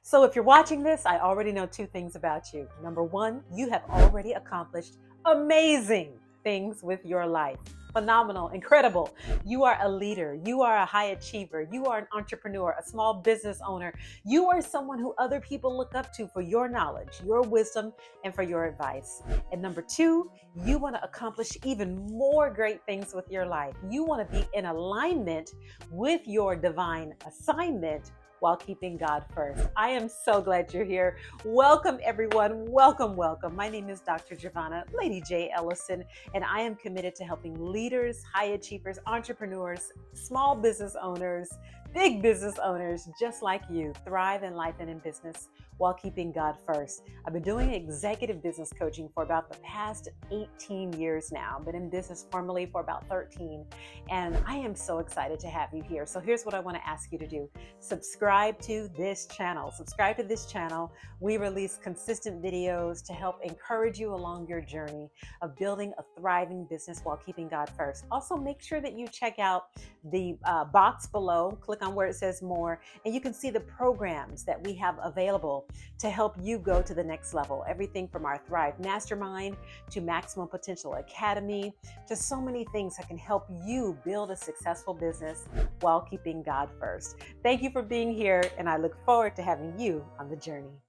So, if you're watching this, I already know two things about you. Number one, you have already accomplished amazing things with your life. Phenomenal, incredible. You are a leader. You are a high achiever. You are an entrepreneur, a small business owner. You are someone who other people look up to for your knowledge, your wisdom, and for your advice. And number two, you want to accomplish even more great things with your life. You want to be in alignment with your divine assignment while keeping God first. I am so glad you're here. Welcome, everyone. Welcome, welcome. My name is Dr. Giovanna, Lady J. Ellison, and I am committed to helping leaders, high achievers, entrepreneurs, small business owners, big business owners just like you thrive in life and in business while keeping God first. I've been doing executive business coaching for about the past 18 years now. I've been in business formally for about 13, and I am so excited to have you here. So here's what I want to ask you to do. Subscribe to this channel. Subscribe to this channel. We release consistent videos to help encourage you along your journey of building a thriving business while keeping God first. Also, make sure that you check out the box below. Click on where it says more, and you can see the programs that we have available to help you go to the next level. Everything from our Thrive Mastermind to Maximum Potential Academy to so many things that can help you build a successful business while keeping God first. Thank you for being here, and I look forward to having you on the journey.